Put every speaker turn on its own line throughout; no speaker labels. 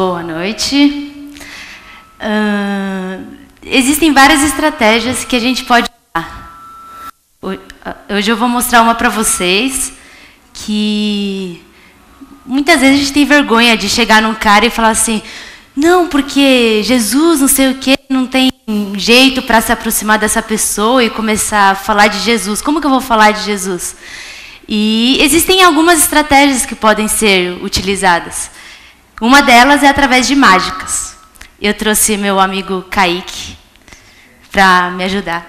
Boa noite. Existem várias estratégias que a gente pode usar. Hoje eu vou mostrar uma para vocês que muitas vezes a gente tem vergonha de chegar num cara e falar assim: não, porque Jesus não sei o quê, não tem jeito para se aproximar dessa pessoa e começar a falar de Jesus. Como que eu vou falar de Jesus? E existem algumas estratégias que podem ser utilizadas. Uma delas é através de mágicas. Eu trouxe meu amigo Kaique para me ajudar.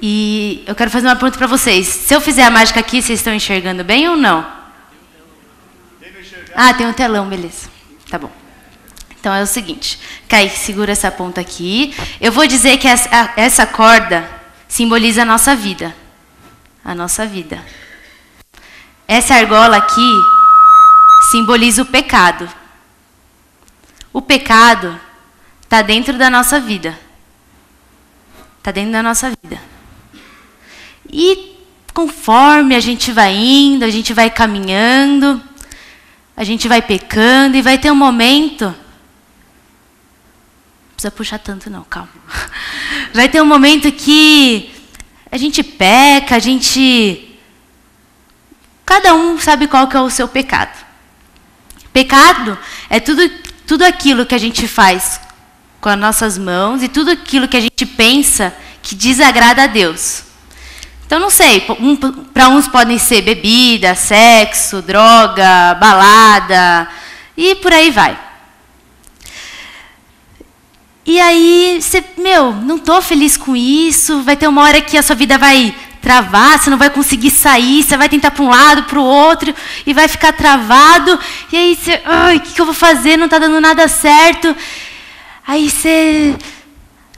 E eu quero fazer uma pergunta para vocês. Se eu fizer a mágica aqui, vocês estão enxergando bem ou não? Ah, tem um telão, beleza. Tá bom. Então é o seguinte. Kaique, segura essa ponta aqui. Eu vou dizer que essa corda simboliza a nossa vida. A nossa vida. Essa argola aqui simboliza o pecado. O pecado está dentro da nossa vida. Está dentro da nossa vida. E conforme a gente vai indo, a gente vai caminhando, a gente vai pecando e vai ter um momento... Não precisa puxar tanto não, calma. Vai ter um momento que a gente peca, cada um sabe qual que é o seu pecado. Pecado é tudo aquilo que a gente faz com as nossas mãos e tudo aquilo que a gente pensa que desagrada a Deus. Então, não sei, para uns podem ser bebida, sexo, droga, balada e por aí vai. E aí, você, não estou feliz com isso, vai ter uma hora que a sua vida vai travar, você não vai conseguir sair, você vai tentar para um lado, para o outro, e vai ficar travado, e aí você, ai, o que eu vou fazer? Não está dando nada certo. Aí você,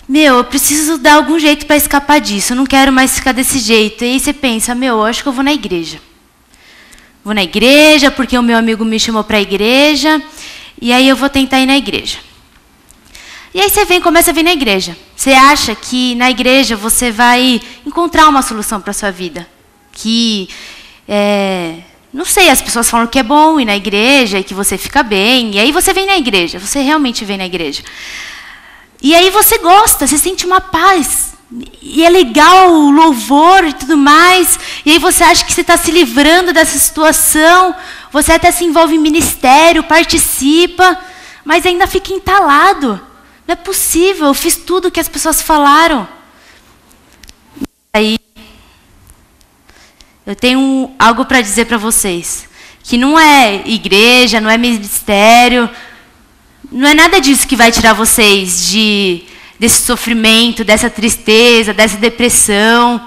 eu preciso dar algum jeito para escapar disso, eu não quero mais ficar desse jeito. E aí você pensa, eu acho que eu vou na igreja. Vou na igreja porque o meu amigo me chamou para a igreja, e aí eu vou tentar ir na igreja. E aí você começa a vir na igreja. Você acha que na igreja você vai encontrar uma solução para a sua vida. Não sei, as pessoas falam que é bom ir na igreja e que você fica bem. E aí você vem na igreja, você realmente vem na igreja. E aí você gosta, você sente uma paz. E é legal o louvor e tudo mais. E aí você acha que você está se livrando dessa situação. Você até se envolve em ministério, participa, mas ainda fica entalado. Não é possível, eu fiz tudo o que as pessoas falaram. Aí, eu tenho algo para dizer para vocês. Que não é igreja, não é ministério, não é nada disso que vai tirar vocês desse sofrimento, dessa tristeza, dessa depressão.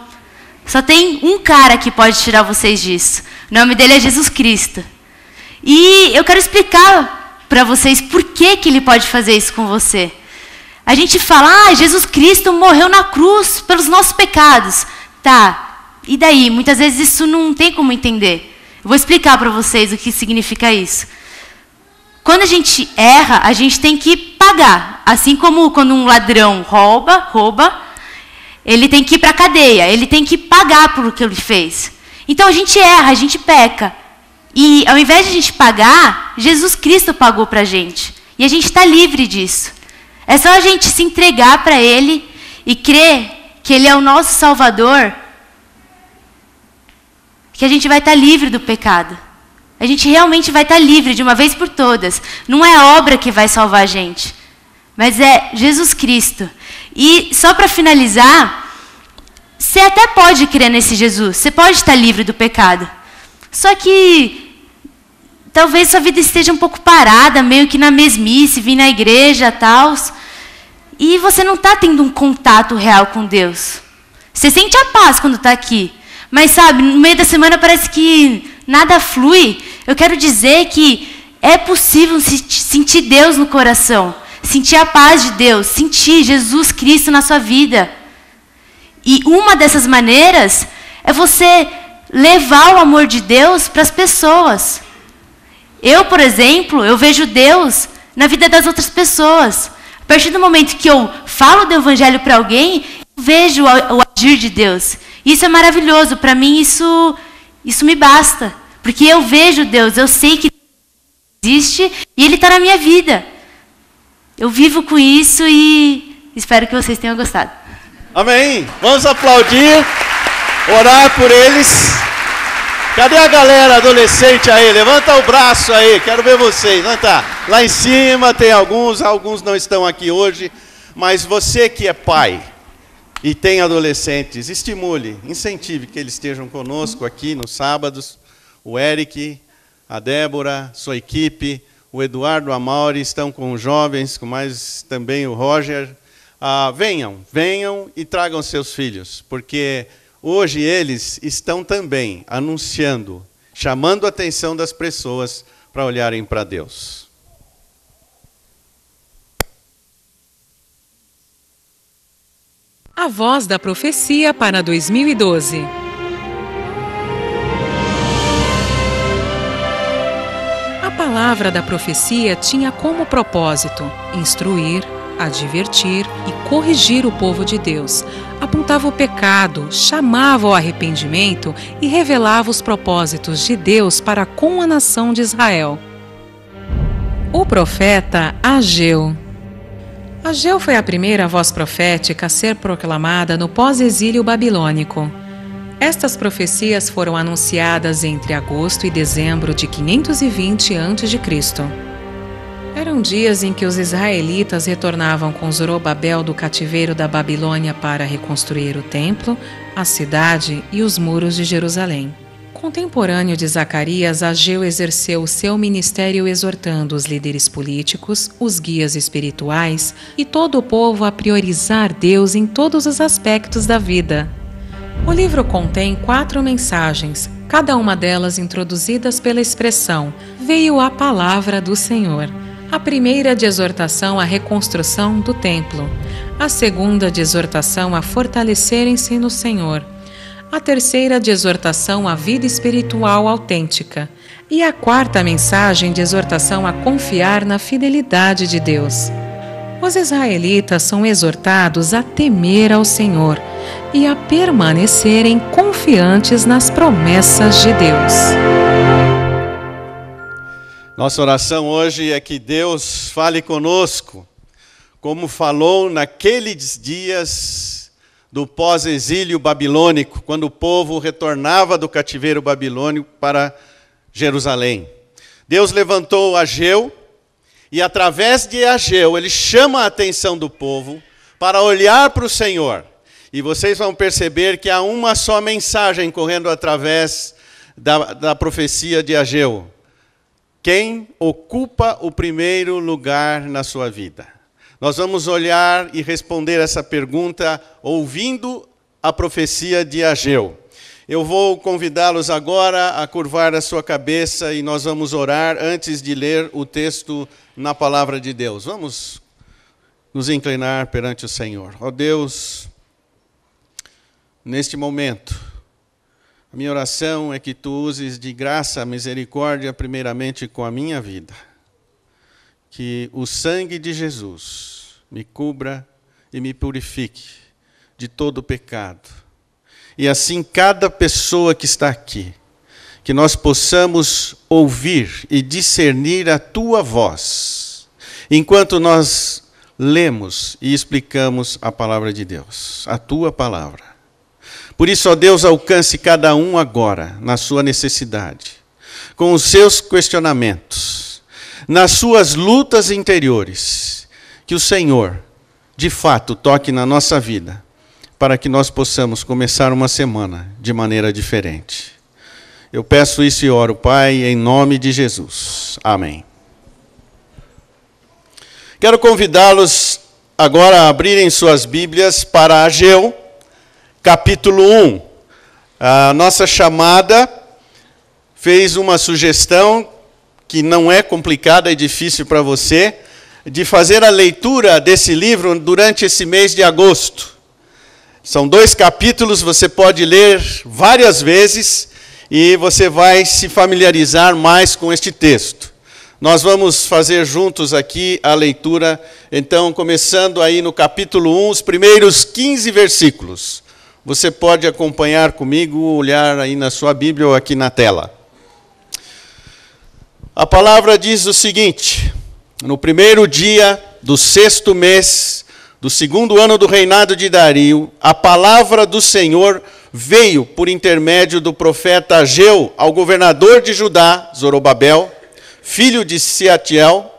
Só tem um cara que pode tirar vocês disso. O nome dele é Jesus Cristo. E eu quero explicar para vocês por que ele pode fazer isso com você. A gente fala, Jesus Cristo morreu na cruz pelos nossos pecados. Tá, e daí? Muitas vezes isso não tem como entender. Eu vou explicar para vocês o que significa isso. Quando a gente erra, a gente tem que pagar. Assim como quando um ladrão rouba, ele tem que ir para a cadeia, ele tem que pagar por o que ele fez. Então a gente erra, a gente peca. E ao invés de a gente pagar, Jesus Cristo pagou para a gente. E a gente está livre disso. É só a gente se entregar para Ele e crer que Ele é o nosso Salvador, que a gente vai estar livre do pecado. A gente realmente vai estar livre de uma vez por todas. Não é a obra que vai salvar a gente, mas é Jesus Cristo. E só para finalizar, você até pode crer nesse Jesus, você pode estar livre do pecado. Só que talvez sua vida esteja um pouco parada, meio que na mesmice, vir na igreja, tal. E você não está tendo um contato real com Deus. Você sente a paz quando está aqui. Mas, sabe, no meio da semana parece que nada flui. Eu quero dizer que é possível sentir Deus no coração. Sentir a paz de Deus. Sentir Jesus Cristo na sua vida. E uma dessas maneiras é você levar o amor de Deus para as pessoas. Eu, por exemplo, eu vejo Deus na vida das outras pessoas. A partir do momento que eu falo do evangelho para alguém, eu vejo o agir de Deus. Isso é maravilhoso. Para mim, isso me basta. Porque eu vejo Deus, eu sei que existe e Ele está na minha vida. Eu vivo com isso e espero que vocês tenham gostado.
Amém. Vamos aplaudir, orar por eles. Cadê a galera adolescente aí? Levanta o braço aí, quero ver vocês. Não tá? Lá em cima tem alguns não estão aqui hoje, mas você que é pai e tem adolescentes, estimule, incentive que eles estejam conosco aqui nos sábados. O Eric, a Débora, sua equipe, o Eduardo, a Mauri estão com os jovens, com mais também o Roger. Venham e tragam seus filhos, porque hoje eles estão também anunciando, chamando a atenção das pessoas para olharem para Deus.
A Voz da Profecia para 2012. A palavra da profecia tinha como propósito instruir, advertir e corrigir o povo de Deus. Apontava o pecado, chamava ao arrependimento e revelava os propósitos de Deus para com a nação de Israel. O profeta Ageu. Ageu foi a primeira voz profética a ser proclamada no pós-exílio babilônico. Estas profecias foram anunciadas entre agosto e dezembro de 520 a.C. Eram dias em que os israelitas retornavam com Zorobabel do cativeiro da Babilônia para reconstruir o templo, a cidade e os muros de Jerusalém. Contemporâneo de Zacarias, Ageu exerceu o seu ministério exortando os líderes políticos, os guias espirituais e todo o povo a priorizar Deus em todos os aspectos da vida. O livro contém 4 mensagens, cada uma delas introduzidas pela expressão "Veio a palavra do Senhor". A primeira de exortação à reconstrução do templo, a segunda de exortação a fortalecerem-se no Senhor, a terceira de exortação à vida espiritual autêntica e a quarta mensagem de exortação a confiar na fidelidade de Deus. Os israelitas são exortados a temer ao Senhor e a permanecerem confiantes nas promessas de Deus.
Nossa oração hoje é que Deus fale conosco, como falou naqueles dias do pós-exílio babilônico, quando o povo retornava do cativeiro babilônico para Jerusalém. Deus levantou Ageu e, através de Ageu, ele chama a atenção do povo para olhar para o Senhor. E vocês vão perceber que há uma só mensagem correndo através da profecia de Ageu. Quem ocupa o primeiro lugar na sua vida? Nós vamos olhar e responder essa pergunta ouvindo a profecia de Ageu. Eu vou convidá-los agora a curvar a sua cabeça e nós vamos orar antes de ler o texto na palavra de Deus. Vamos nos inclinar perante o Senhor. Ó Deus, neste momento, a minha oração é que Tu uses de graça, misericórdia, primeiramente com a minha vida. Que o sangue de Jesus me cubra e me purifique de todo pecado. E assim cada pessoa que está aqui, que nós possamos ouvir e discernir a Tua voz, enquanto nós lemos e explicamos a palavra de Deus, a Tua palavra. Por isso, ó Deus, alcance cada um agora na sua necessidade, com os seus questionamentos, nas suas lutas interiores, que o Senhor, de fato, toque na nossa vida, para que nós possamos começar uma semana de maneira diferente. Eu peço isso e oro, Pai, em nome de Jesus. Amém. Quero convidá-los agora a abrirem suas Bíblias para Ageu, capítulo 1. A nossa chamada fez uma sugestão que não é complicada e difícil para você, de fazer a leitura desse livro durante esse mês de agosto. São 2 capítulos, você pode ler várias vezes e você vai se familiarizar mais com este texto. Nós vamos fazer juntos aqui a leitura, então, começando aí no capítulo 1, os primeiros 15 versículos. Você pode acompanhar comigo, olhar aí na sua Bíblia ou aqui na tela. A palavra diz o seguinte: no primeiro dia do 6º mês do 2º ano do reinado de Dario, a palavra do Senhor veio por intermédio do profeta Ageu ao governador de Judá, Zorobabel, filho de Sealtiel,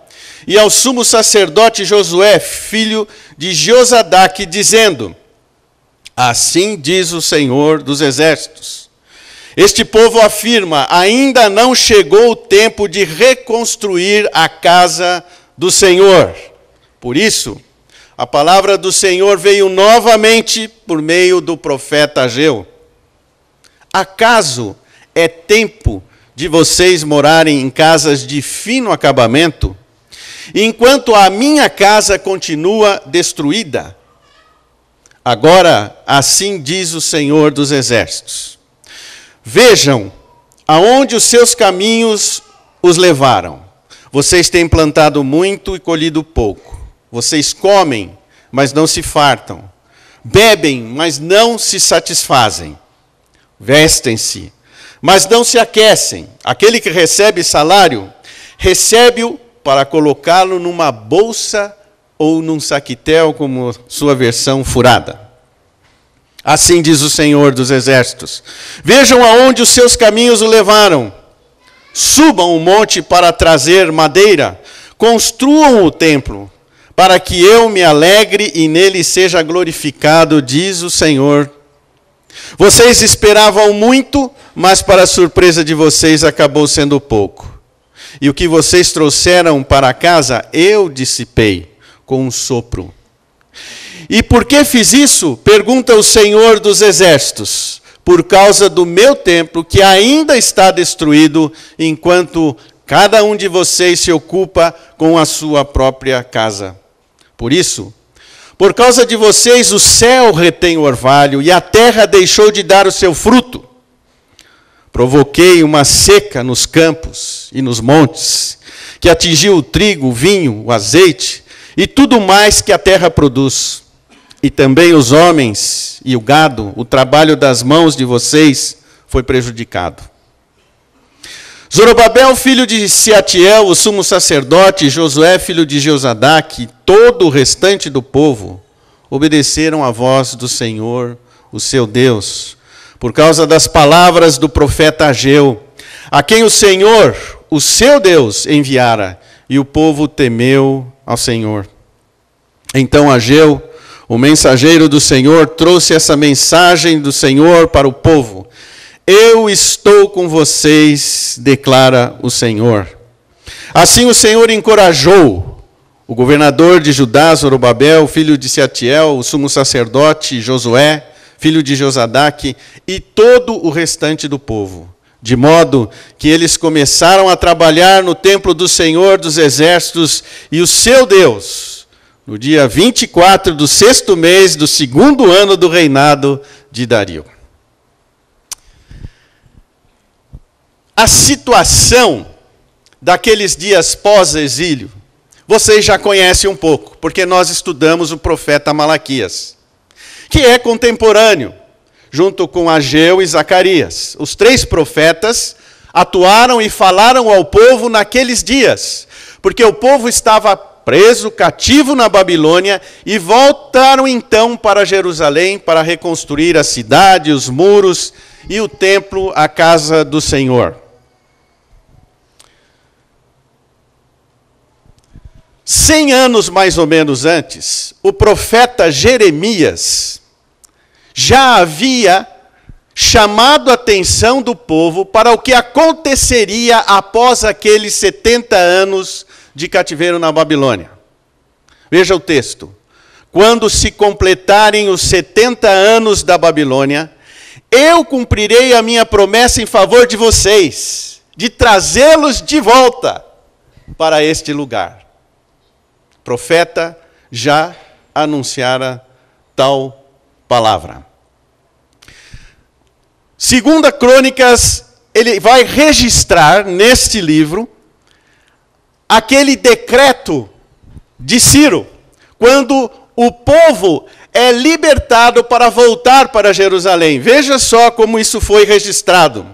e ao sumo sacerdote Josué, filho de Josadaque, dizendo: assim diz o Senhor dos exércitos, este povo afirma, ainda não chegou o tempo de reconstruir a casa do Senhor. Por isso, a palavra do Senhor veio novamente por meio do profeta Ageu. Acaso é tempo de vocês morarem em casas de fino acabamento, enquanto a minha casa continua destruída? Agora, assim diz o Senhor dos exércitos: vejam aonde os seus caminhos os levaram. Vocês têm plantado muito e colhido pouco. Vocês comem, mas não se fartam. Bebem, mas não se satisfazem. Vestem-se, mas não se aquecem. Aquele que recebe salário, recebe-o para colocá-lo numa bolsa ou num saquitel, como sua versão furada. Assim diz o Senhor dos exércitos: vejam aonde os seus caminhos o levaram. Subam o monte para trazer madeira. Construam o templo, para que eu me alegre e nele seja glorificado, diz o Senhor. Vocês esperavam muito, mas para a surpresa de vocês acabou sendo pouco. E o que vocês trouxeram para casa, eu dissipei com um sopro. E por que fiz isso? Pergunta o Senhor dos exércitos. Por causa do meu templo, que ainda está destruído, enquanto cada um de vocês se ocupa com a sua própria casa. Por isso, por causa de vocês, o céu retém o orvalho e a terra deixou de dar o seu fruto. Provoquei uma seca nos campos e nos montes, que atingiu o trigo, o vinho, o azeite e tudo mais que a terra produz. E também os homens e o gado, o trabalho das mãos de vocês foi prejudicado. Zorobabel, filho de Sealtiel, o sumo sacerdote, Josué, filho de Josadaque, e todo o restante do povo obedeceram à voz do Senhor, o seu Deus, por causa das palavras do profeta Ageu, a quem o Senhor, o seu Deus, enviara, e o povo temeu ao Senhor. Então Ageu, o mensageiro do Senhor, trouxe essa mensagem do Senhor para o povo: eu estou com vocês, declara o Senhor. Assim o Senhor encorajou o governador de Judá, Zorobabel, filho de Sealtiel, o sumo sacerdote Josué, filho de Josadaque, e todo o restante do povo, de modo que eles começaram a trabalhar no templo do Senhor dos exércitos e o seu Deus, no dia 24 do 6º mês do 2º ano do reinado de Dario. A situação daqueles dias pós-exílio, vocês já conhecem um pouco, porque nós estudamos o profeta Malaquias, que é contemporâneo, junto com Ageu e Zacarias. Os 3 profetas atuaram e falaram ao povo naqueles dias, porque o povo estava preso, cativo na Babilônia, e voltaram então para Jerusalém para reconstruir a cidade, os muros e o templo, a casa do Senhor. 100 anos mais ou menos antes, o profeta Jeremias já havia chamado a atenção do povo para o que aconteceria após aqueles 70 anos de cativeiro na Babilônia. Veja o texto. Quando se completarem os 70 anos da Babilônia, eu cumprirei a minha promessa em favor de vocês, de trazê-los de volta para este lugar. O profeta já anunciara tal palavra. 2 Crônicas, ele vai registrar neste livro aquele decreto de Ciro, quando o povo é libertado para voltar para Jerusalém. Veja só como isso foi registrado.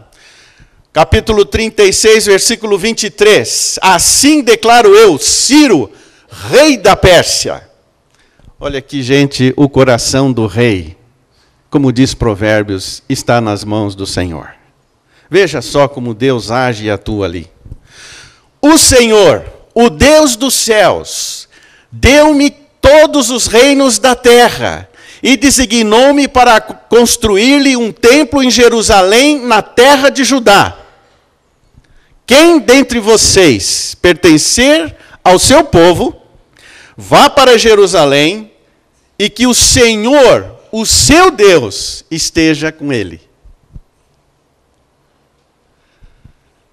capítulo 36, versículo 23. Assim declaro eu, Ciro, rei da Pérsia. Olha aqui, gente, o coração do rei, como diz Provérbios, está nas mãos do Senhor. Veja só como Deus age e atua ali. O Senhor, o Deus dos céus, deu-me todos os reinos da terra e designou-me para construir-lhe um templo em Jerusalém, na terra de Judá. Quem dentre vocês pertencer ao seu povo, vá para Jerusalém e que o Senhor, o seu Deus, esteja com ele.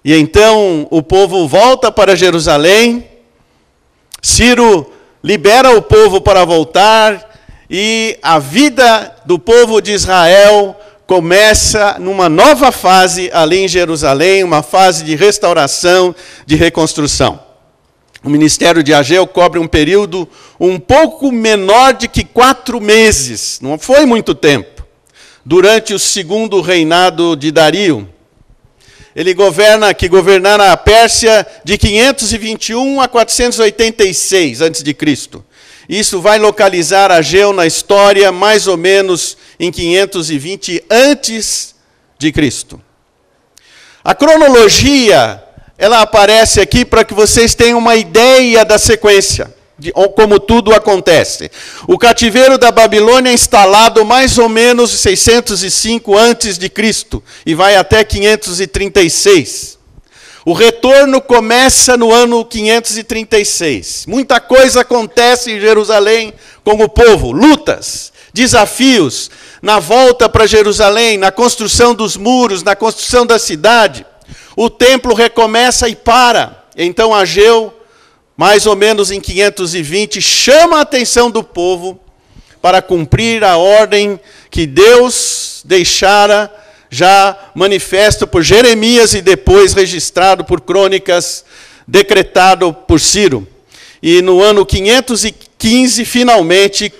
E então o povo volta para Jerusalém, Ciro libera o povo para voltar, e a vida do povo de Israel começa numa nova fase ali em Jerusalém, uma fase de restauração, de reconstrução. O ministério de Ageu cobre um período um pouco menor de que 4 meses, não foi muito tempo, durante o segundo reinado de Dario. Ele governara a Pérsia de 521 a 486 a.C. Isso vai localizar Ageu na história mais ou menos em 520 a.C. A cronologia, ela aparece aqui para que vocês tenham uma ideia da sequência, de como tudo acontece. O cativeiro da Babilônia é instalado mais ou menos 605 a.C. e vai até 536. O retorno começa no ano 536. Muita coisa acontece em Jerusalém com o povo. Lutas, desafios, na volta para Jerusalém, na construção dos muros, na construção da cidade. O templo recomeça e para. Então Ageu, mais ou menos em 520, chama a atenção do povo para cumprir a ordem que Deus deixara já manifesto por Jeremias e depois registrado por crônicas, decretado por Ciro. E no ano 515, finalmente,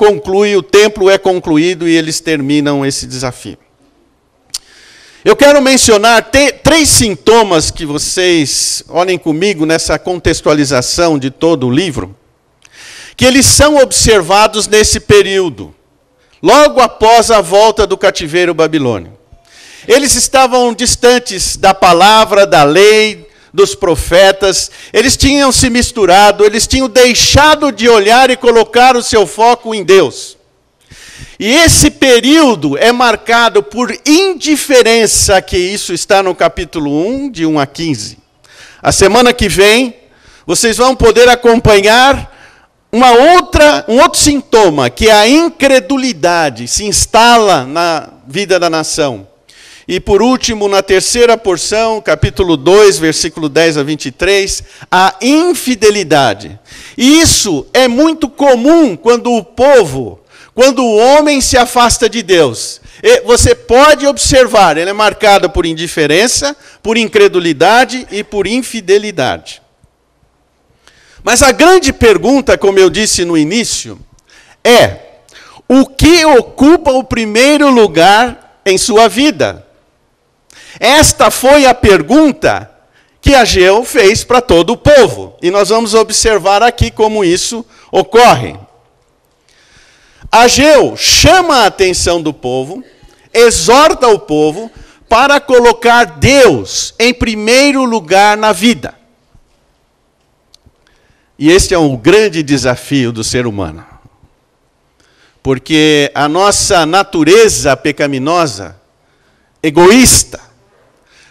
o templo é concluído e eles terminam esse desafio. Eu quero mencionar 3 sintomas que vocês olhem comigo nessa contextualização de todo o livro, que eles são observados nesse período, logo após a volta do cativeiro babilônio. Eles estavam distantes da palavra, da lei, dos profetas, eles tinham se misturado, eles tinham deixado de olhar e colocar o seu foco em Deus. E esse período é marcado por indiferença, que isso está no capítulo 1, de 1 a 15. A semana que vem, vocês vão poder acompanhar um outro sintoma, que é a incredulidade, se instala na vida da nação. E por último, na terceira porção, capítulo 2, versículo 10 a 23, a infidelidade. E isso é muito comum quando o homem se afasta de Deus. Você pode observar, ele é marcado por indiferença, por incredulidade e por infidelidade. Mas a grande pergunta, como eu disse no início, é: o que ocupa o primeiro lugar em sua vida? Esta foi a pergunta que Ageu fez para todo o povo. E nós vamos observar aqui como isso ocorre. Ageu chama a atenção do povo, exorta o povo para colocar Deus em primeiro lugar na vida. E este é um grande desafio do ser humano. Porque a nossa natureza pecaminosa, egoísta,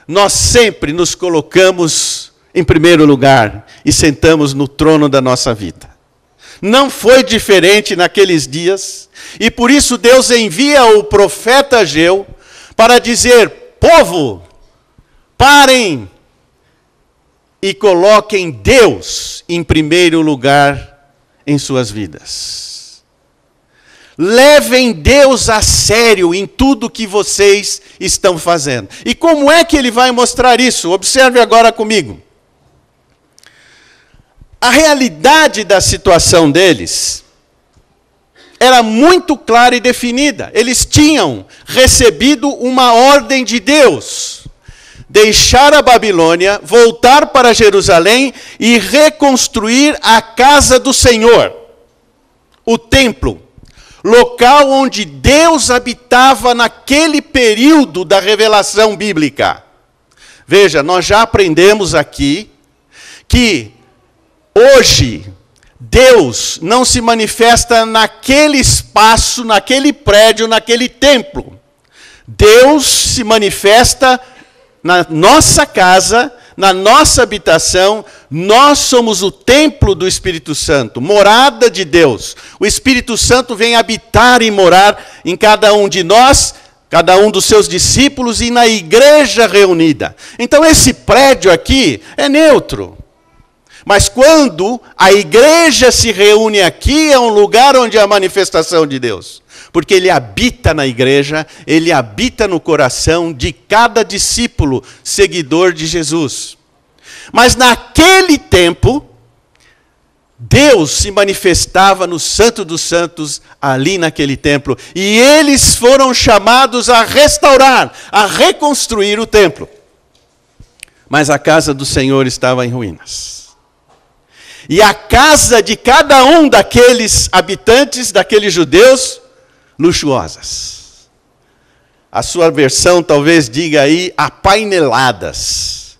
nós sempre nos colocamos em primeiro lugar e sentamos no trono da nossa vida. Não foi diferente naqueles dias, e por isso Deus envia o profeta Ageu para dizer: povo, parem e coloquem Deus em primeiro lugar em suas vidas. Levem Deus a sério em tudo que vocês estão fazendo. E como é que ele vai mostrar isso? Observe agora comigo. A realidade da situação deles era muito clara e definida. Eles tinham recebido uma ordem de Deus. deixar a Babilônia, voltar para Jerusalém e reconstruir a casa do Senhor, o templo, local onde Deus habitava naquele período da revelação bíblica. Veja, nós já aprendemos aqui que hoje Deus não se manifesta naquele espaço, naquele prédio, naquele templo. Deus se manifesta na nossa casa, na nossa habitação. Nós somos o templo do Espírito Santo, morada de Deus. O Espírito Santo vem habitar e morar em cada um de nós, cada um dos seus discípulos e na igreja reunida. Então esse prédio aqui é neutro. Mas quando a igreja se reúne aqui, é um lugar onde há a manifestação de Deus. Porque Ele habita na igreja, Ele habita no coração de cada discípulo, seguidor de Jesus. Mas naquele tempo, Deus se manifestava no Santo dos Santos, ali naquele templo. E eles foram chamados a restaurar, a reconstruir o templo. Mas a casa do Senhor estava em ruínas. E a casa de cada um daqueles habitantes, daqueles judeus, luxuosas. A sua versão talvez diga aí apaineladas.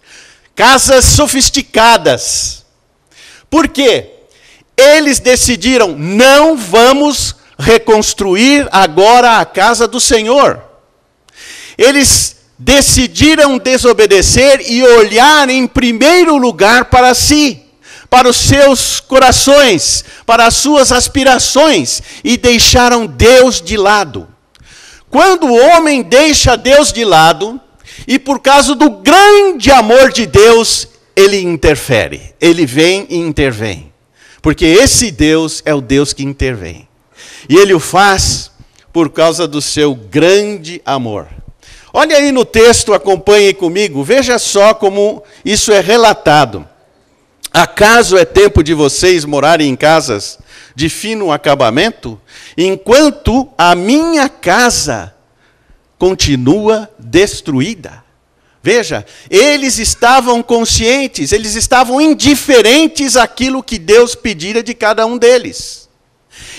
Casas sofisticadas. Por quê? Eles decidiram, não vamos reconstruir agora a casa do Senhor. Eles decidiram desobedecer e olhar em primeiro lugar para si, para os seus corações, para as suas aspirações, e deixaram Deus de lado. Quando o homem deixa Deus de lado, e por causa do grande amor de Deus, ele interfere, ele vem e intervém. Porque esse Deus é o Deus que intervém. E ele o faz por causa do seu grande amor. Olha aí no texto, acompanhe comigo, veja só como isso é relatado. Acaso é tempo de vocês morarem em casas de fino acabamento, enquanto a minha casa continua destruída? Veja, eles estavam conscientes, eles estavam indiferentes àquilo que Deus pedira de cada um deles.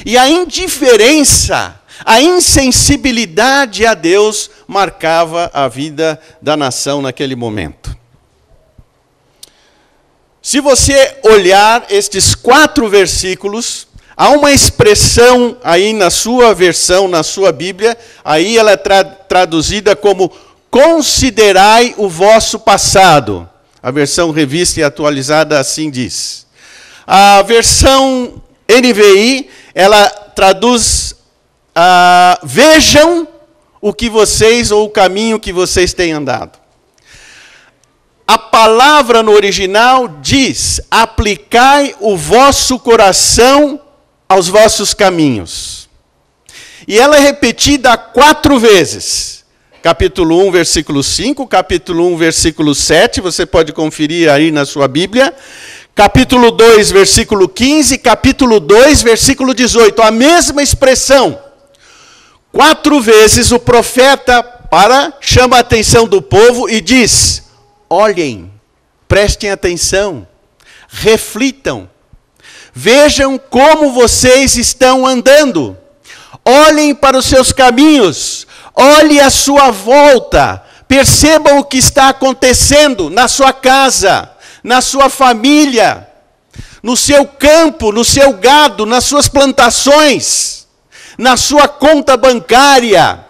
E a indiferença, a insensibilidade a Deus marcava a vida da nação naquele momento. Se você olhar estes 4 versículos, há uma expressão aí na sua versão, na sua Bíblia, aí ela é traduzida como considerai o vosso passado. A versão revista e atualizada assim diz. A versão NVI, ela traduz, vejam o que vocês, ou o caminho que vocês têm andado. A palavra no original diz, aplicai o vosso coração aos vossos caminhos. E ela é repetida 4 vezes. Capítulo 1, versículo 5, capítulo 1, versículo 7, você pode conferir aí na sua Bíblia. Capítulo 2, versículo 15, capítulo 2, versículo 18. A mesma expressão. 4 vezes o profeta chama a atenção do povo e diz, olhem, prestem atenção, reflitam, vejam como vocês estão andando, olhem para os seus caminhos, olhem à sua volta, percebam o que está acontecendo na sua casa, na sua família, no seu campo, no seu gado, nas suas plantações, na sua conta bancária.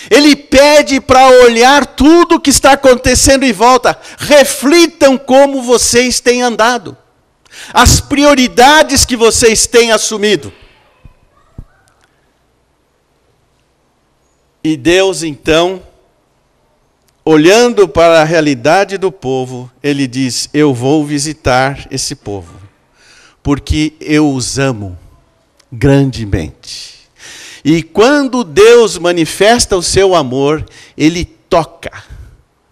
Ele pede para olhar tudo o que está acontecendo em volta. Reflitam como vocês têm andado. As prioridades que vocês têm assumido. E Deus, então, olhando para a realidade do povo, Ele diz, eu vou visitar esse povo, porque eu os amo grandemente. E quando Deus manifesta o seu amor, Ele toca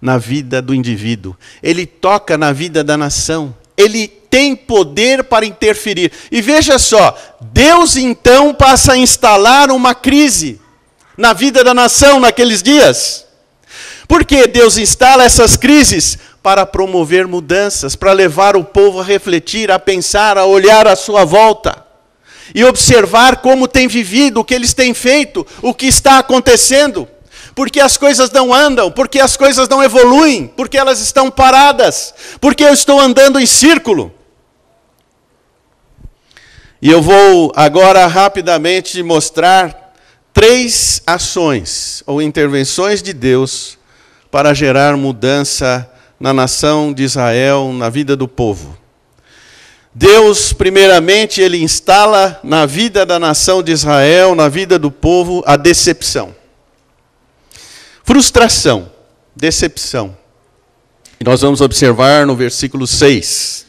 na vida do indivíduo. Ele toca na vida da nação. Ele tem poder para interferir. E veja só, Deus então passa a instalar uma crise na vida da nação naqueles dias. Por que Deus instala essas crises? Para promover mudanças, para levar o povo a refletir, a pensar, a olhar à sua volta. E observar como tem vivido, o que eles têm feito, o que está acontecendo. Porque as coisas não andam, porque as coisas não evoluem, porque elas estão paradas, porque eu estou andando em círculo. E eu vou agora rapidamente mostrar 3 ações ou intervenções de Deus para gerar mudança na nação de Israel, na vida do povo. Deus, primeiramente, ele instala na vida da nação de Israel, na vida do povo, a decepção. Frustração, decepção. E nós vamos observar no versículo 6.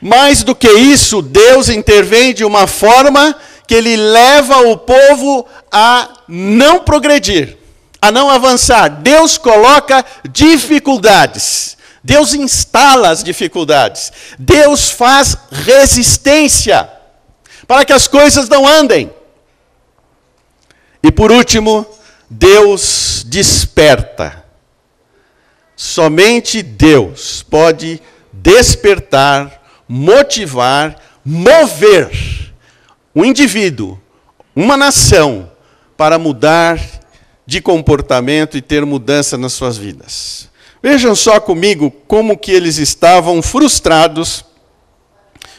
Mais do que isso, Deus intervém de uma forma que ele leva o povo a não progredir, a não avançar. Deus coloca dificuldades. Deus instala as dificuldades. Deus faz resistência para que as coisas não andem. E por último, Deus desperta. Somente Deus pode despertar, motivar, mover um indivíduo, uma nação, para mudar de comportamento e ter mudança nas suas vidas. Vejam só comigo como que eles estavam frustrados,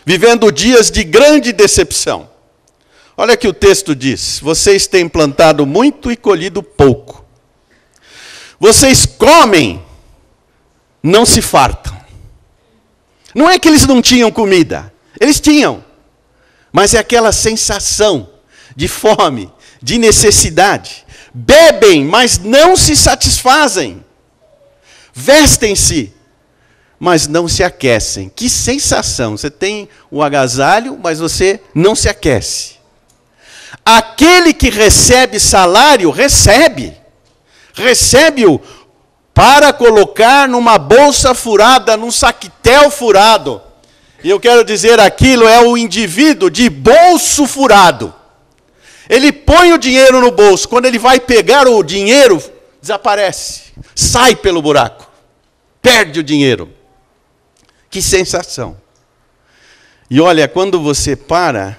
vivendo dias de grande decepção. Olha que o texto diz: vocês têm plantado muito e colhido pouco. Vocês comem, não se fartam. Não é que eles não tinham comida, eles tinham. Mas é aquela sensação de fome, de necessidade. Bebem, mas não se satisfazem. Vestem-se, mas não se aquecem. Que sensação! Você tem o agasalho, mas você não se aquece. Aquele que recebe salário, recebe-o para colocar numa bolsa furada, num saquetel furado. E eu quero dizer, aquilo é o indivíduo de bolso furado. Ele põe o dinheiro no bolso, quando ele vai pegar o dinheiro, desaparece, sai pelo buraco, perde o dinheiro. Que sensação! E olha, quando você para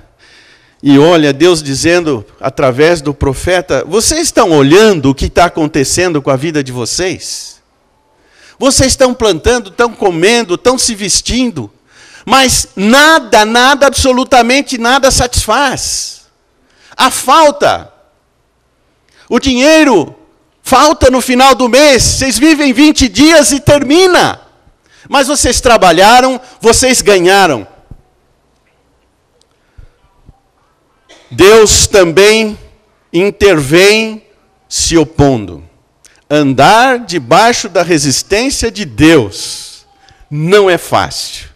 e olha Deus dizendo através do profeta: vocês estão olhando o que está acontecendo com a vida de vocês? Vocês estão plantando, estão comendo, estão se vestindo, mas nada, absolutamente nada satisfaz. A falta, o dinheiro falta no final do mês, vocês vivem 20 dias e termina. Mas vocês trabalharam, vocês ganharam. Deus também intervém se opondo. Andar debaixo da resistência de Deus não é fácil.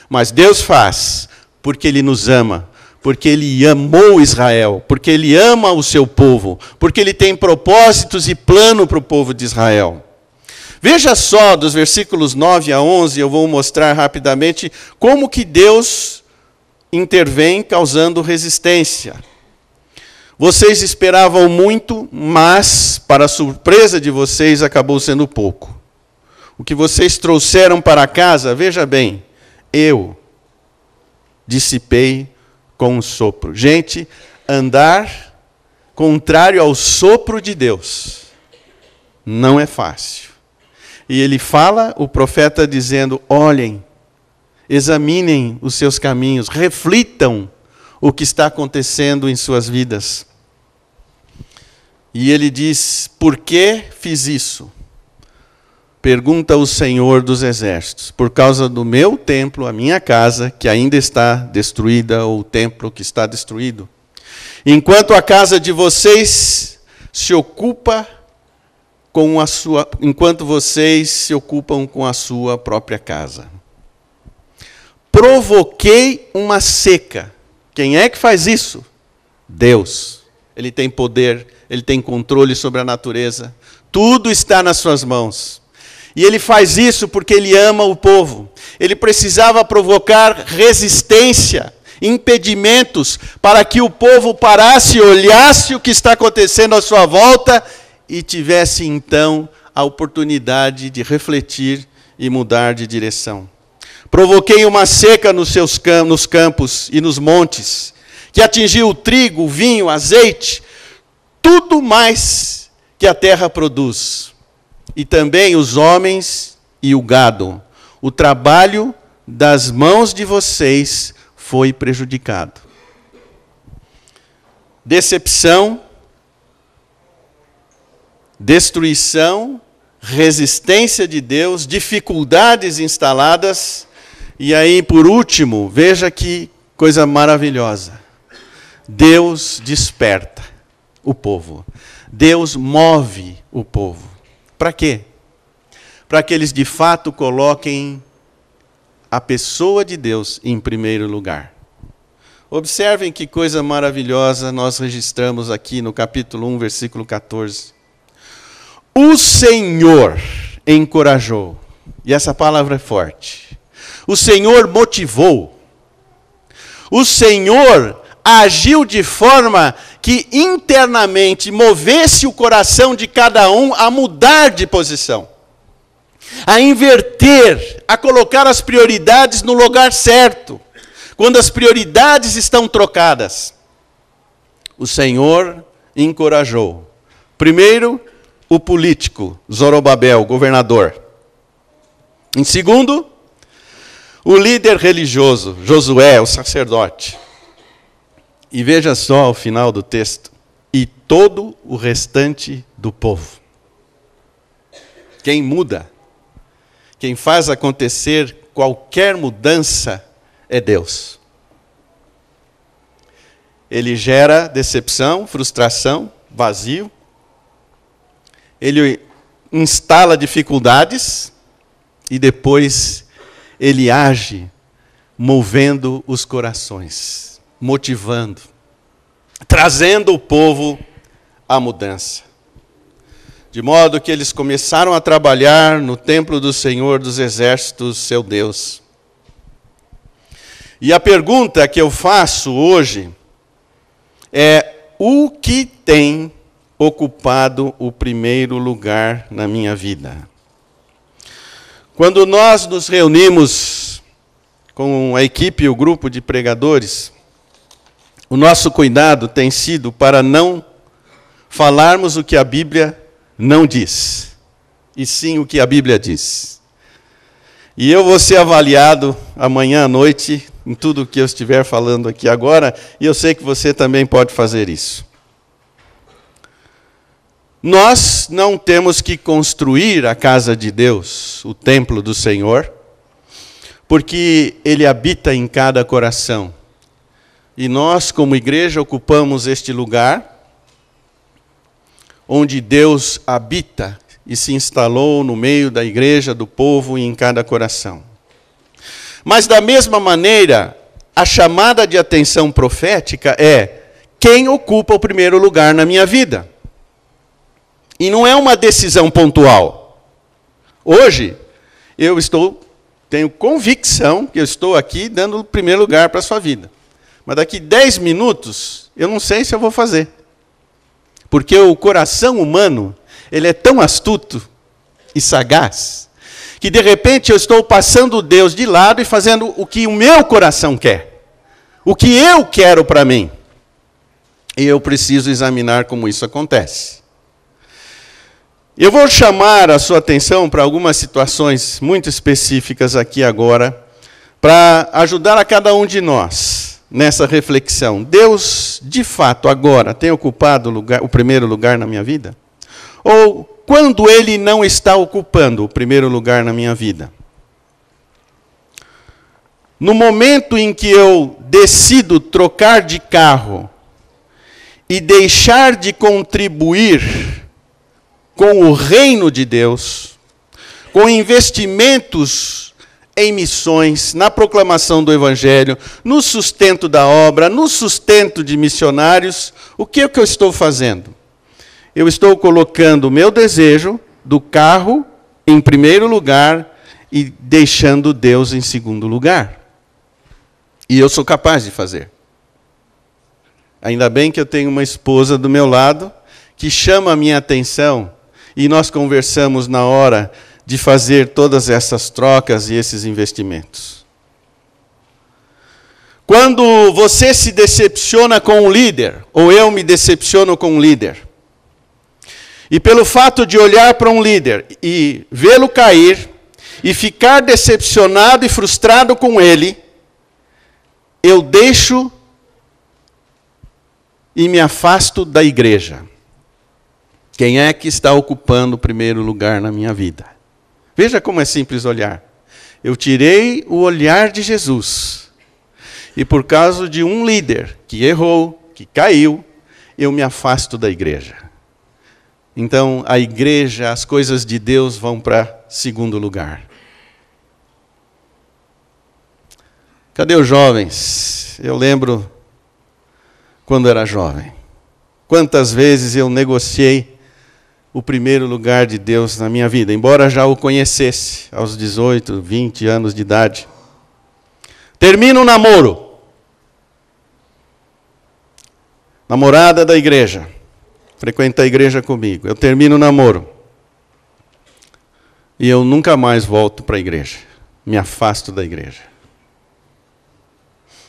Mas Deus faz porque Ele nos ama, porque Ele amou Israel, porque Ele ama o seu povo, porque Ele tem propósitos e plano para o povo de Israel. Veja só, dos versículos 9 a 11, eu vou mostrar rapidamente como que Deus intervém causando resistência. Vocês esperavam muito, mas, para a surpresa de vocês, acabou sendo pouco. O que vocês trouxeram para casa, veja bem, eu dissipei com um sopro. Gente, andar contrário ao sopro de Deus não é fácil. E ele fala, o profeta dizendo: olhem, examinem os seus caminhos, reflitam o que está acontecendo em suas vidas. E ele diz: por que fiz isso? Pergunta o Senhor dos Exércitos: por causa do meu templo, a minha casa, que ainda está destruída, ou o templo que está destruído. Enquanto a casa de vocês se ocupa enquanto vocês se ocupam com a sua própria casa. Provoquei uma seca. Quem é que faz isso? Deus. Ele tem poder, Ele tem controle sobre a natureza. Tudo está nas suas mãos. E Ele faz isso porque Ele ama o povo. Ele precisava provocar resistência, impedimentos, para que o povo parasse, olhasse o que está acontecendo à sua volta e tivesse então a oportunidade de refletir e mudar de direção. Provoquei uma seca nos campos e nos montes, que atingiu o trigo, o vinho, o azeite, tudo mais que a terra produz, e também os homens e o gado. O trabalho das mãos de vocês foi prejudicado. Decepção, destruição, resistência de Deus, dificuldades instaladas, e aí, por último, veja que coisa maravilhosa. Deus desperta o povo. Deus move o povo. Para quê? Para que eles de fato coloquem a pessoa de Deus em primeiro lugar. Observem que coisa maravilhosa nós registramos aqui no capítulo 1, versículo 14. O Senhor encorajou, e essa palavra é forte. O Senhor motivou. O Senhor agiu de forma que internamente movesse o coração de cada um a mudar de posição, a inverter, a colocar as prioridades no lugar certo. Quando as prioridades estão trocadas, o Senhor encorajou. Primeiro, o político, Zorobabel, governador. Em segundo, o líder religioso, Josué, o sacerdote. E veja só o final do texto. E todo o restante do povo. Quem muda, quem faz acontecer qualquer mudança é Deus. Ele gera decepção, frustração, vazio. Ele instala dificuldades e depois ele age movendo os corações, motivando, trazendo o povo à mudança. De modo que eles começaram a trabalhar no templo do Senhor dos Exércitos, seu Deus. E a pergunta que eu faço hoje é: o que tem ocupado o primeiro lugar na minha vida? Quando nós nos reunimos com a equipe e o grupo de pregadores, o nosso cuidado tem sido para não falarmos o que a Bíblia não diz, e sim o que a Bíblia diz. E eu vou ser avaliado amanhã à noite em tudo o que eu estiver falando aqui agora, e eu sei que você também pode fazer isso. Nós não temos que construir a casa de Deus, o templo do Senhor, porque Ele habita em cada coração. E nós, como igreja, ocupamos este lugar onde Deus habita e se instalou no meio da igreja, do povo e em cada coração. Mas, da mesma maneira, a chamada de atenção profética é: quem ocupa o primeiro lugar na minha vida? E não é uma decisão pontual. Hoje, tenho convicção que eu estou aqui dando o primeiro lugar para a sua vida. Mas daqui 10 minutos, eu não sei se eu vou fazer. Porque o coração humano, ele é tão astuto e sagaz, que de repente eu estou passando Deus de lado e fazendo o que o meu coração quer. O que eu quero para mim. E eu preciso examinar como isso acontece. Eu vou chamar a sua atenção para algumas situações muito específicas aqui agora, para ajudar a cada um de nós nessa reflexão. Deus, de fato, agora tem ocupado o primeiro lugar na minha vida? Ou quando Ele não está ocupando o primeiro lugar na minha vida? No momento em que eu decido trocar de carro e deixar de contribuir com o reino de Deus, com investimentos em missões, na proclamação do Evangelho, no sustento da obra, no sustento de missionários, o que é que eu estou fazendo? Eu estou colocando o meu desejo do carro em primeiro lugar e deixando Deus em segundo lugar. E eu sou capaz de fazer. Ainda bem que eu tenho uma esposa do meu lado que chama a minha atenção e nós conversamos na hora de fazer todas essas trocas e esses investimentos. Quando você se decepciona com um líder, ou eu me decepciono com um líder, e pelo fato de olhar para um líder e vê-lo cair, e ficar decepcionado e frustrado com ele, eu deixo e me afasto da igreja. Quem é que está ocupando o primeiro lugar na minha vida? Veja como é simples olhar. Eu tirei o olhar de Jesus. E por causa de um líder que errou, que caiu, eu me afasto da igreja. Então, a igreja, as coisas de Deus vão para segundo lugar. Cadê os jovens? Eu lembro quando era jovem. Quantas vezes eu negociei o primeiro lugar de Deus na minha vida, embora já o conhecesse aos 18, 20 anos de idade. Termino o namoro. Namorada da igreja. Frequenta a igreja comigo. Eu termino o namoro. E eu nunca mais volto para a igreja. Me afasto da igreja.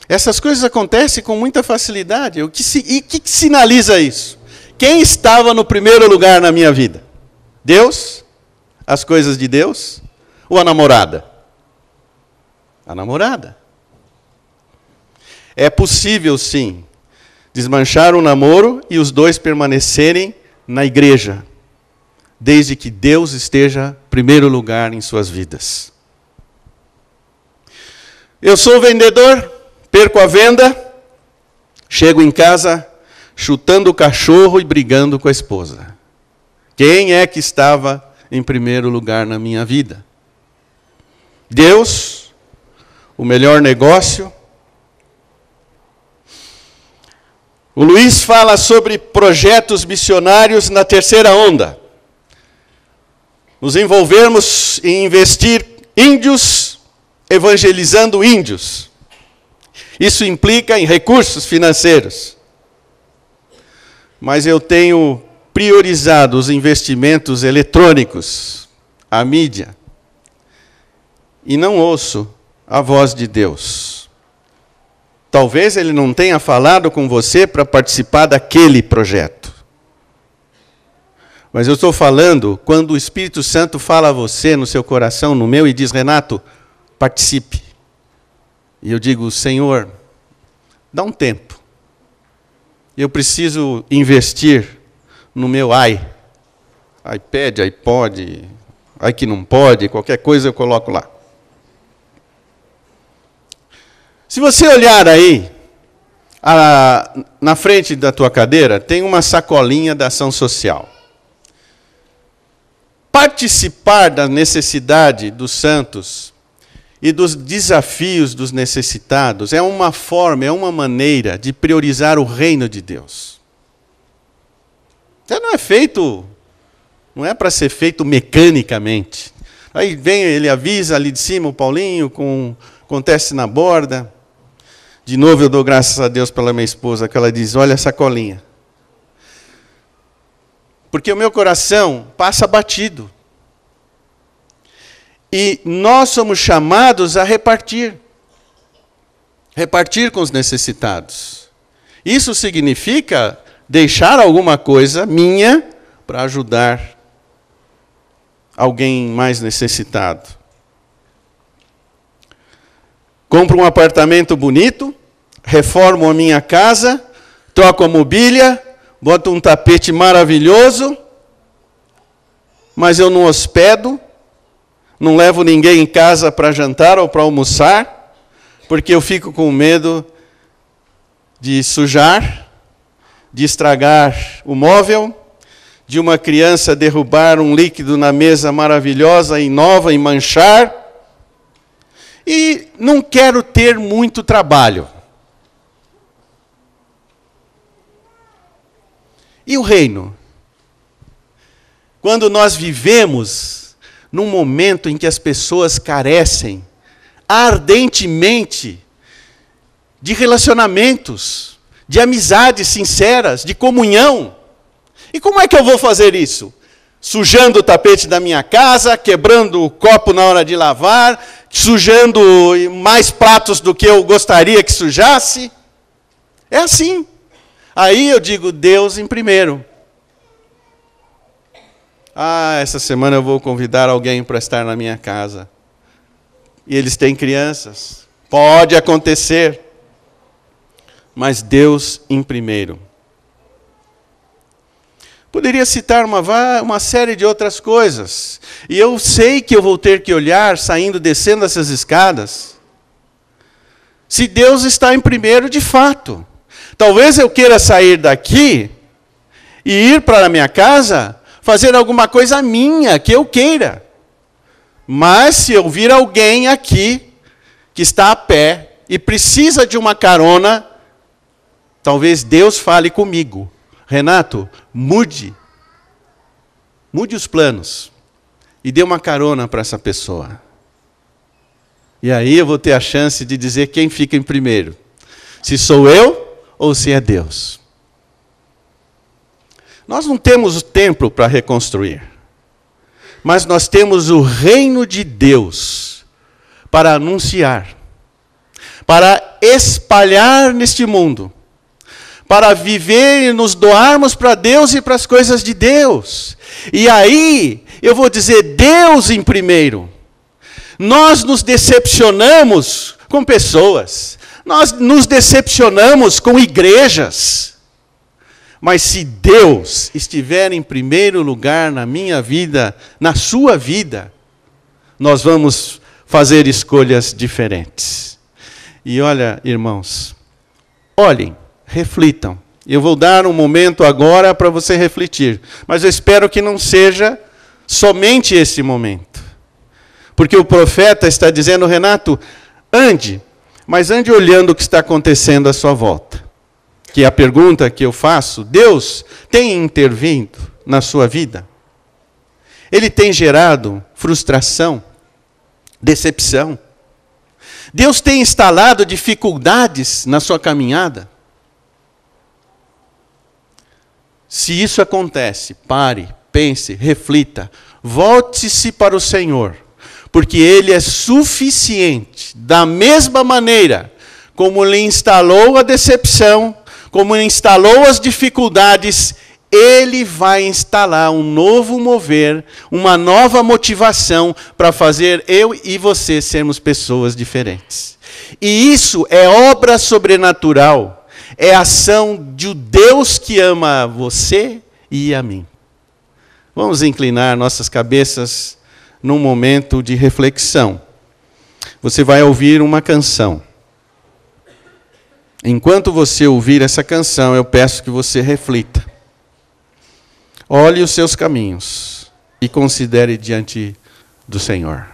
Essas coisas acontecem com muita facilidade. E o que sinaliza isso? Quem estava no primeiro lugar na minha vida? Deus? As coisas de Deus? Ou a namorada? A namorada. É possível, sim, desmanchar um namoro e os dois permanecerem na igreja, desde que Deus esteja em primeiro lugar em suas vidas. Eu sou vendedor, perco a venda, chego em casa chutando o cachorro e brigando com a esposa. Quem é que estava em primeiro lugar na minha vida? Deus, o melhor negócio? O Luiz fala sobre projetos missionários na terceira onda. Nos envolvermos em investir índios, evangelizando índios. Isso implica em recursos financeiros. Mas eu tenho priorizado os investimentos eletrônicos, a mídia, e não ouço a voz de Deus. Talvez Ele não tenha falado com você para participar daquele projeto. Mas eu estou falando quando o Espírito Santo fala a você, no seu coração, no meu, e diz, Renato, participe. E eu digo, Senhor, dá um tempo. Eu preciso investir no meu iPad, iPod, que não pode, qualquer coisa eu coloco lá. Se você olhar aí, na frente da tua cadeira, tem uma sacolinha da ação social. Participar da necessidade dos santos e dos desafios dos necessitados é uma forma, é uma maneira de priorizar o reino de Deus. Então não é para ser feito mecanicamente. Aí vem, ele avisa ali de cima, o Paulinho, acontece na borda. De novo eu dou graças a Deus pela minha esposa, que ela diz, olha a sacolinha. Porque o meu coração passa batido. E nós somos chamados a repartir. Repartir com os necessitados. Isso significa deixar alguma coisa minha para ajudar alguém mais necessitado. Compro um apartamento bonito, reformo a minha casa, troco a mobília, boto um tapete maravilhoso, mas eu não hospedo, não levo ninguém em casa para jantar ou para almoçar, porque eu fico com medo de sujar, de estragar o móvel, de uma criança derrubar um líquido na mesa maravilhosa e nova e manchar. E não quero ter muito trabalho. E o reino? Quando nós vivemos num momento em que as pessoas carecem ardentemente de relacionamentos, de amizades sinceras, de comunhão, E como é que eu vou fazer isso? Sujando o tapete da minha casa, quebrando o copo na hora de lavar, sujando mais pratos do que eu gostaria que sujasse? É assim. Aí eu digo, Deus em primeiro. Essa semana eu vou convidar alguém para estar na minha casa. E eles têm crianças. Pode acontecer. Mas Deus em primeiro. Poderia citar uma série de outras coisas. E eu sei que eu vou ter que olhar, saindo, descendo essas escadas, se Deus está em primeiro de fato. Talvez eu queira sair daqui e ir para a minha casa, fazer alguma coisa minha, que eu queira. Mas se eu vir alguém aqui, que está a pé, e precisa de uma carona, talvez Deus fale comigo. Renato, mude os planos e dê uma carona para essa pessoa. E aí eu vou ter a chance de dizer quem fica em primeiro. Se sou eu ou se é Deus. Nós não temos o templo para reconstruir, mas nós temos o reino de Deus para anunciar, para espalhar neste mundo, para viver e nos doarmos para Deus e para as coisas de Deus. E aí, eu vou dizer Deus em primeiro. Nós nos decepcionamos com pessoas, nós nos decepcionamos com igrejas. Mas se Deus estiver em primeiro lugar na minha vida, na sua vida, nós vamos fazer escolhas diferentes. E olha, irmãos, olhem, reflitam. Eu vou dar um momento agora para você refletir. Mas eu espero que não seja somente esse momento. Porque o profeta está dizendo, Renato, ande, mas ande olhando o que está acontecendo à sua volta. Que é a pergunta que eu faço, Deus tem intervindo na sua vida? Ele tem gerado frustração, decepção? Deus tem instalado dificuldades na sua caminhada? Se isso acontece, pare, pense, reflita, volte-se para o Senhor, porque Ele é suficiente, da mesma maneira como lhe instalou a decepção, como lhe instalou as dificuldades, Ele vai instalar um novo mover, uma nova motivação para fazer eu e você sermos pessoas diferentes. E isso é obra sobrenatural. É a ação de um Deus que ama você e a mim. Vamos inclinar nossas cabeças num momento de reflexão. Você vai ouvir uma canção. Enquanto você ouvir essa canção, eu peço que você reflita. Olhe os seus caminhos e considere diante do Senhor.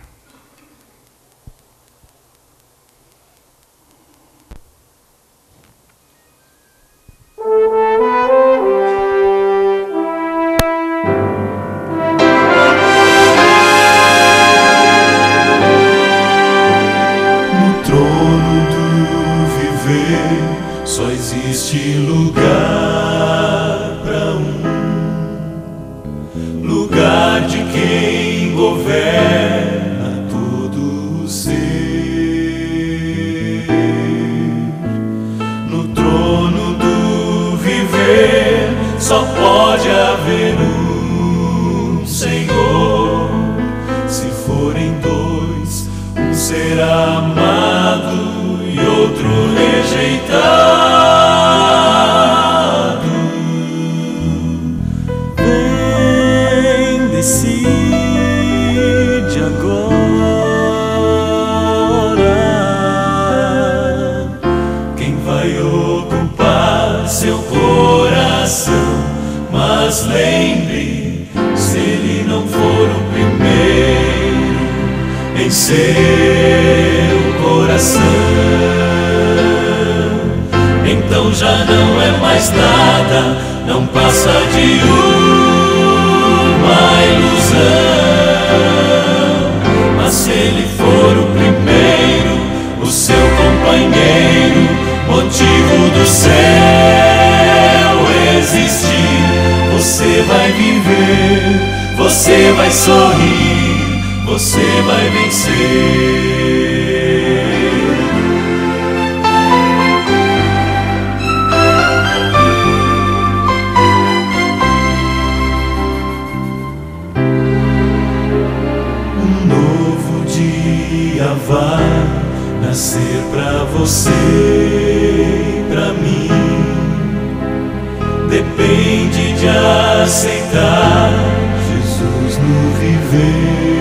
Só existe lugar para lugar de quem governa todo o ser. No trono do viver só pode haver um Senhor. Se forem dois, um será amado e outro rejeitado. Vem, decide agora quem vai ocupar seu coração. Mas lembre, se ele não for o primeiro em seu coração, então já não é mais nada, não passa de uma ilusão. Mas se ele for o primeiro, o seu companheiro, motivo do céu existir, você vai sorrir, você vai vencer. Vai nascer pra você e pra mim. Depende de aceitar Jesus no viver.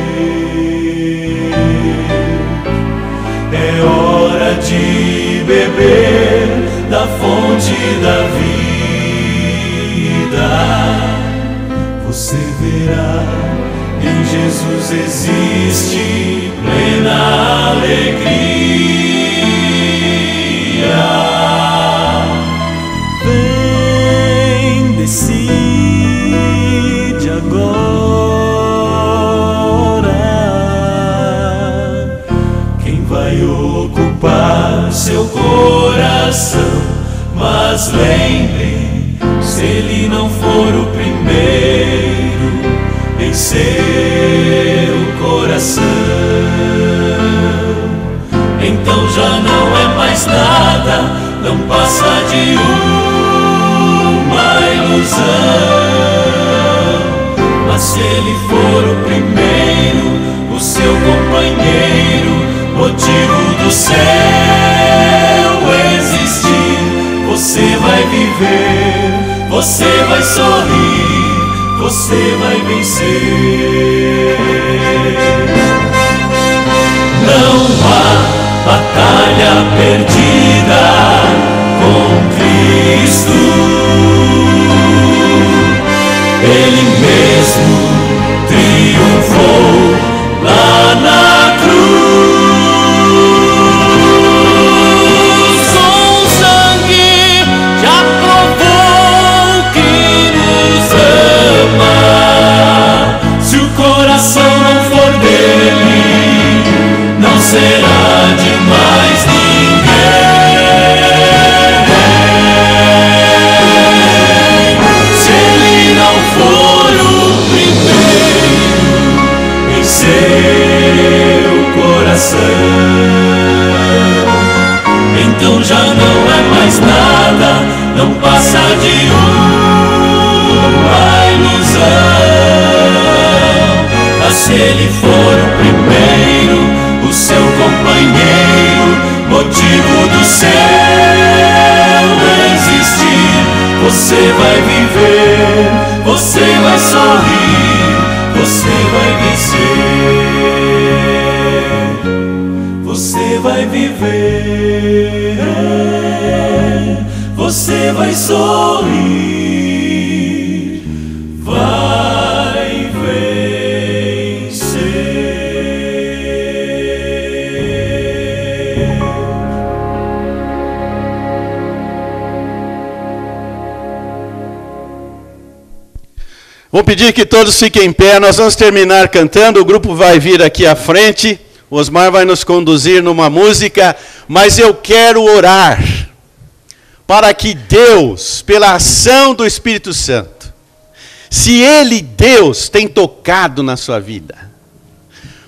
É hora de beber da fonte da vida. Você verá, em Jesus existe plena alegria. Vem, decide agora quem vai ocupar seu coração. Mas lembre, se ele não for o primeiro em seu coração, então já não é mais nada, não passa de uma ilusão. Mas se ele for o primeiro, o seu companheiro, motivo do seu existir, você vai viver, você vai sorrir, você vai vencer. Não há batalha perdida com Cristo. Ele mesmo triunfou lá na cruz. Com sangue já provou que nos ama. Se o coração não for dele, não será de mais ninguém. Se ele não for o primeiro em seu coração, então já não é mais nada, não passa de uma ilusão. Mas se ele for o primeiro, o seu companheiro, motivo do seu existir, você vai viver, você vai sorrir, você vai vencer. Você vai viver, você vai sorrir, vai vencer.
Vou pedir que todos fiquem em pé, nós vamos terminar cantando, o grupo vai vir aqui à frente, o Osmar vai nos conduzir numa música, mas eu quero orar para que Deus, pela ação do Espírito Santo, se Ele, Deus, tem tocado na sua vida,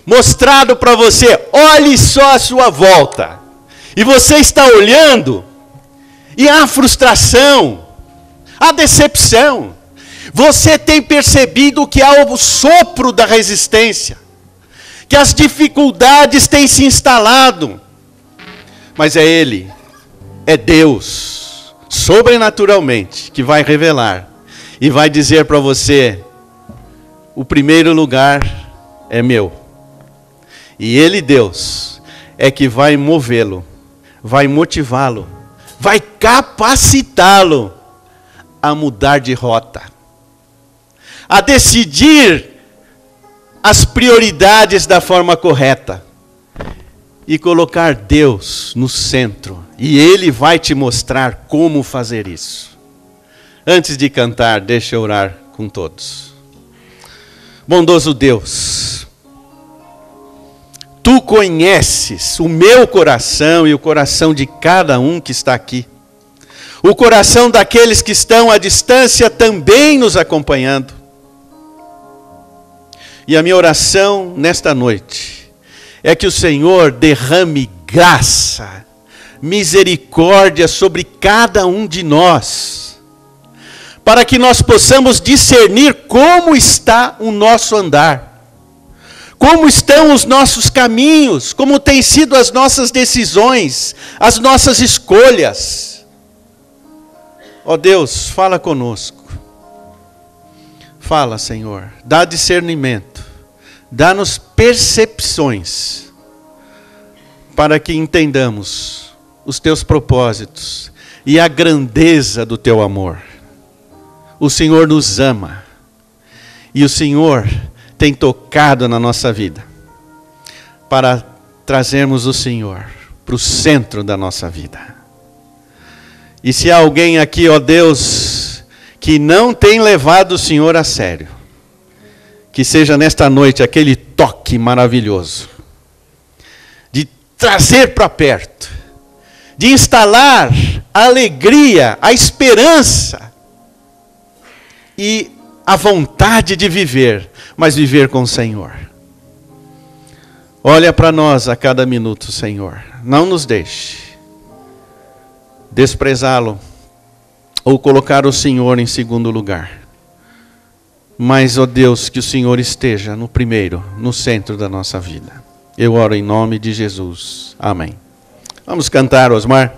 mostrado para você, olhe só a sua volta, e você está olhando, e há frustração, há decepção, você tem percebido que há o sopro da resistência, que as dificuldades têm se instalado, mas é Ele, é Deus, sobrenaturalmente, que vai revelar, e vai dizer para você, o primeiro lugar é meu, e Ele, Deus, é que vai movê-lo, vai motivá-lo, vai capacitá-lo a mudar de rota, a decidir as prioridades da forma correta e colocar Deus no centro. E Ele vai te mostrar como fazer isso. Antes de cantar, deixa eu orar com todos. Bondoso Deus, Tu conheces o meu coração e o coração de cada um que está aqui. O coração daqueles que estão à distância também nos acompanhando. E a minha oração nesta noite é que o Senhor derrame graça, misericórdia sobre cada um de nós, para que nós possamos discernir como está o nosso andar, como estão os nossos caminhos, como têm sido as nossas decisões, as nossas escolhas. Ó Deus, fala conosco. Fala, Senhor, dá discernimento, dá-nos percepções, para que entendamos os teus propósitos e a grandeza do teu amor. O Senhor nos ama, e o Senhor tem tocado na nossa vida, para trazermos o Senhor para o centro da nossa vida. E se há alguém aqui, ó Deus, que não tem levado o Senhor a sério, que seja nesta noite aquele toque maravilhoso, de trazer para perto, de instalar a alegria, a esperança e a vontade de viver, mas viver com o Senhor. Olha para nós a cada minuto, Senhor. Não nos deixe desprezá-lo ou colocar o Senhor em segundo lugar. Mas, ó Deus, que o Senhor esteja no primeiro, no centro da nossa vida. Eu oro em nome de Jesus. Amém. Vamos cantar, Osmar.